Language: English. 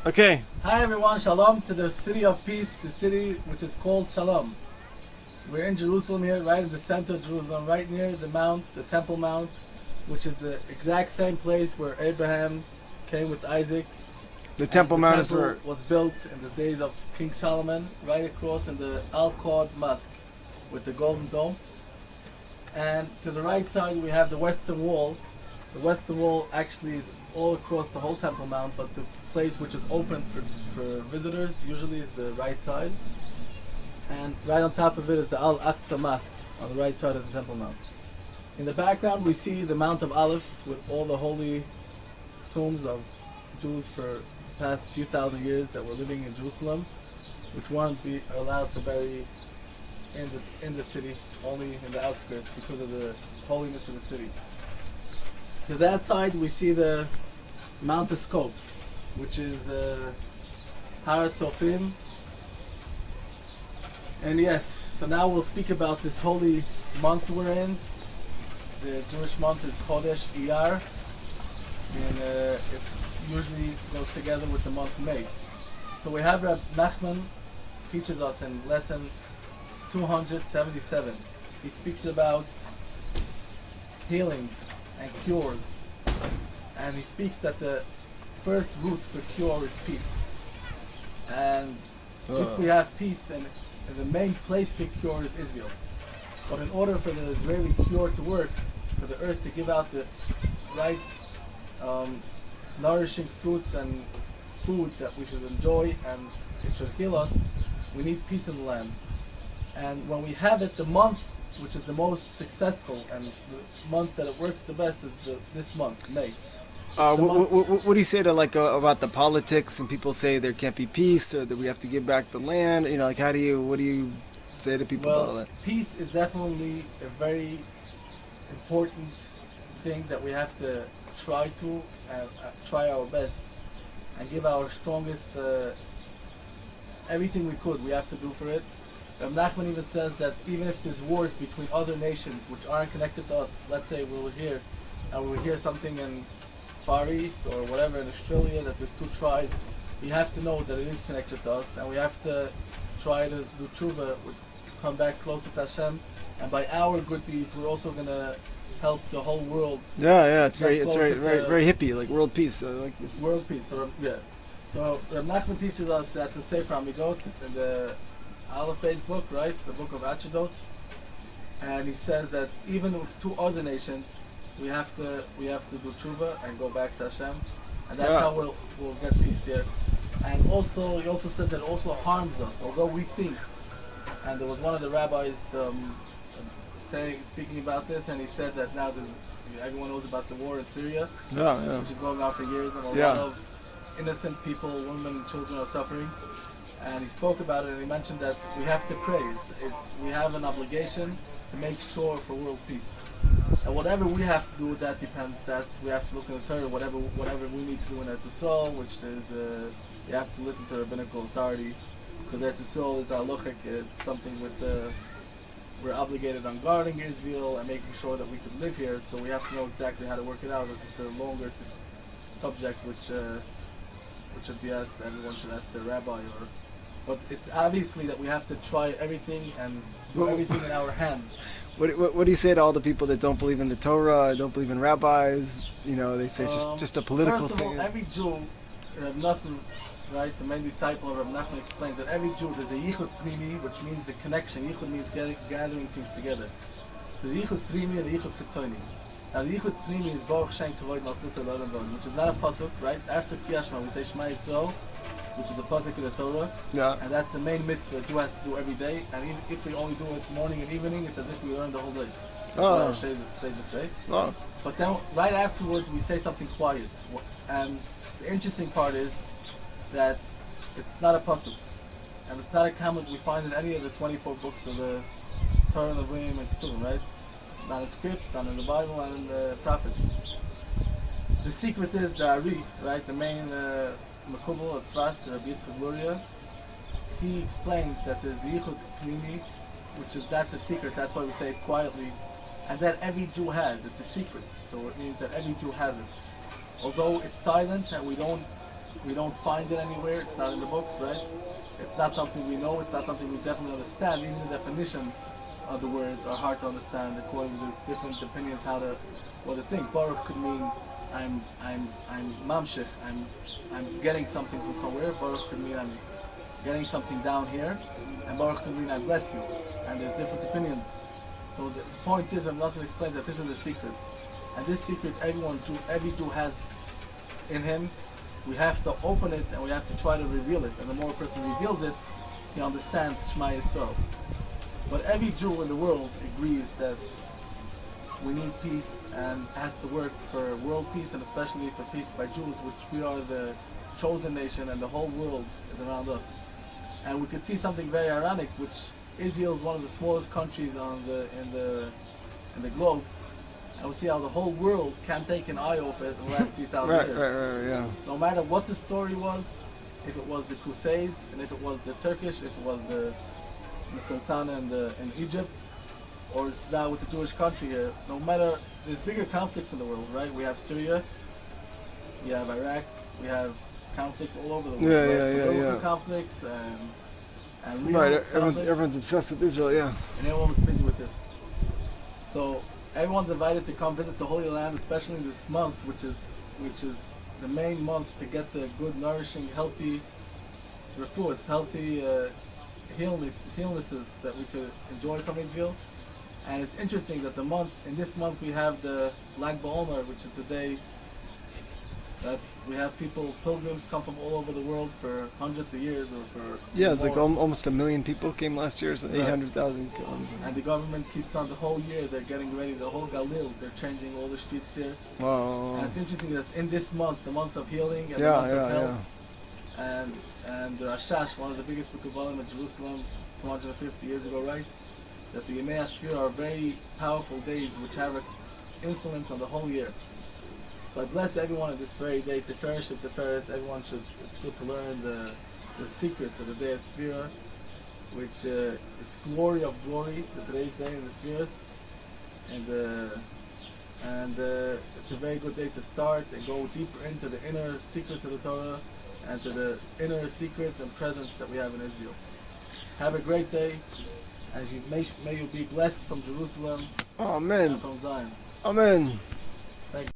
Okay. Hi everyone, Shalom to the city of peace, the city which is called Shalom. We're in Jerusalem here, right in the center of Jerusalem, right near the mount, the Temple Mount, which is the exact same place where Abraham came with Isaac. The Temple Mount is temple where... was built in the days of King Solomon, right across in the Al-Quds Mosque with the golden dome. And to the right side we have the Western Wall. The Western Wall actually is all across the whole Temple Mount, but the place which is open for visitors usually is the right side. And right on top of it is the Al-Aqsa Mosque on the right side of the Temple Mount. In the background we see the Mount of Olives with all the holy tombs of Jews for the past few thousand years that were living in Jerusalem, which weren't allowed to bury in the city, only in the outskirts because of the holiness of the city. To that side we see the Mount of Scopes, which is Har Tzofim. And yes, so now we'll speak about this holy month we're in. The Jewish month is Chodesh Iyar, and it usually goes together with the month May. So we have Rab Nachman teaches us in lesson 277. He speaks about healing and cures, and he speaks that the first root for cure is peace. And if we have peace, and the main place for cure is Israel. But in order for the Israeli cure to work, for the earth to give out the right nourishing fruits and food that we should enjoy and it should heal us, we need peace in the land. And when we have it, the month which is the most successful and the month that it works the best is this month, May. What do you say to about the politics and people say there can't be peace or that we have to give back the land? You know, like what do you say to people about that? Peace is definitely a very important thing that we have to try our best and give our strongest everything we could. We have to do for it. Nachman even says that even if there's wars between other nations which aren't connected to us, let's say we will hear something in Far East or whatever in Australia that there's two tribes, we have to know that it is connected to us, and we have to try to do tshuva, come back closer to Hashem, and by our good deeds we're also gonna help the whole world. Yeah, it's very hippie, like world peace. I like this. World peace. So Reb Nachman teaches us that's a Sefer Amigot in the Aleph Beis book, right? The book of Achadotes, and he says that even with two other nations, we have to do tshuva and go back to Hashem, and that's how we'll get peace there. And also, he also said that it also harms us, although we think. And there was one of the rabbis speaking about this, and he said that now everyone knows about the war in Syria, which is going on for years, and a lot of innocent people, women, and children are suffering. And he spoke about it, and he mentioned that we have to pray. We have an obligation to make sure for world peace. And whatever we have to do, that depends. We have to look in the Torah. Whatever we need to do in Eretz Yisrael, which is you have to listen to rabbinical authority, because Eretz Yisrael is halachic. It's something we're obligated on guarding Israel and making sure that we can live here. So we have to know exactly how to work it out. It's a longer subject, which should be asked. Everyone should ask their rabbi But it's obviously that we have to try everything and do everything in our hands. What do you say to all the people that don't believe in the Torah, don't believe in rabbis? You know, they say it's just a political thing. First of all, every Jew, Reb Nosson, right, the main disciple of Reb Nachman, explains that every Jew, there's a yichud primi, which means the connection. Yichud means gathering things together. There's yichud primi and yichud chitzoni. Now the yichud primi is Baruch Shem Kavod Malchus Elolam Vod, which is not a pasuk, right? After Kriyat Shema, we say Shema Yisrael, which is a pasuk in the Torah, and that's the main mitzvah a Jew has to do every day. And even if we only do it morning and evening, it's as if we learn the whole day. That's what our sages say. But then, right afterwards, we say something quiet. And the interesting part is that it's not a pasuk, and it's not a comment we find in any of the 24 books of the Torah, Nevi'im, and Kesuvim, right? Not in scripts, not in the Bible, not in the prophets. The secret is the Ari, right? The main Makubal at Tzvas, Rabbi Yitzchak Luria. He explains that there's the Yichud Pnimi, that's a secret. That's why we say it quietly, and that every Jew has. It's a secret, so it means that every Jew has it. Although it's silent and we don't We don't find it anywhere. It's not in the books, right? It's not something we know. It's not something we definitely understand. Even the definition of the words are hard to understand according to these different opinions what to think. Baruch could mean I'm mamshich. I'm getting something from somewhere. Baruch could mean I'm getting something down here, and Baruch could mean I bless you. And there's different opinions. So the point is, I'm not going to explain that this is a secret, and this secret every Jew has in him. We have to open it and we have to try to reveal it. And the more a person reveals it, he understands Shema Yisrael. But every Jew in the world agrees that we need peace and has to work for world peace, and especially for peace by Jews, which we are the chosen nation and the whole world is around us. And we could see something very ironic, which Israel is one of the smallest countries in the globe, and we see how the whole world can't take an eye off it in the last 3,000 years. Right, yeah. No matter what the story was, if it was the Crusades, and if it was the Turkish, if it was the Sultan in Egypt, or it's now with the Jewish country here, no matter, there's bigger conflicts in the world, right? We have Syria, we have Iraq, we have conflicts all over the world. Political conflicts and real conflicts. Everyone's obsessed with Israel, yeah. And everyone's busy with this. So everyone's invited to come visit the Holy Land, especially in this month, which is the main month to get the good, nourishing, healthy refuahs, healthy healnesses that we could enjoy from Israel. And it's interesting that in this month we have the Lag BaOmer, which is the day that we have pilgrims come from all over the world for hundreds of years or for it's like almost 1 million people came last year, so 800,000 killed. And the government keeps on the whole year. They're getting ready, the whole Galil, they're changing all the streets there. Wow. And it's interesting that it's in this month, the month of healing and the month of health. And the Rashash, one of the biggest Mekubalim in Jerusalem 250 years ago, writes that the Yemei HaShvira are very powerful days which have an influence on the whole year. So I bless everyone on this very day, Tiferes and Tiferes. Everyone it's good to learn the secrets of the day of Sphira, which it's glory of glory, today's day in the Spheres. And it's a very good day to start and go deeper into the inner secrets of the Torah and to the inner secrets and presence that we have in Israel. Have a great day, and may you be blessed from Jerusalem Amen. and from Zion. Amen. Thank you.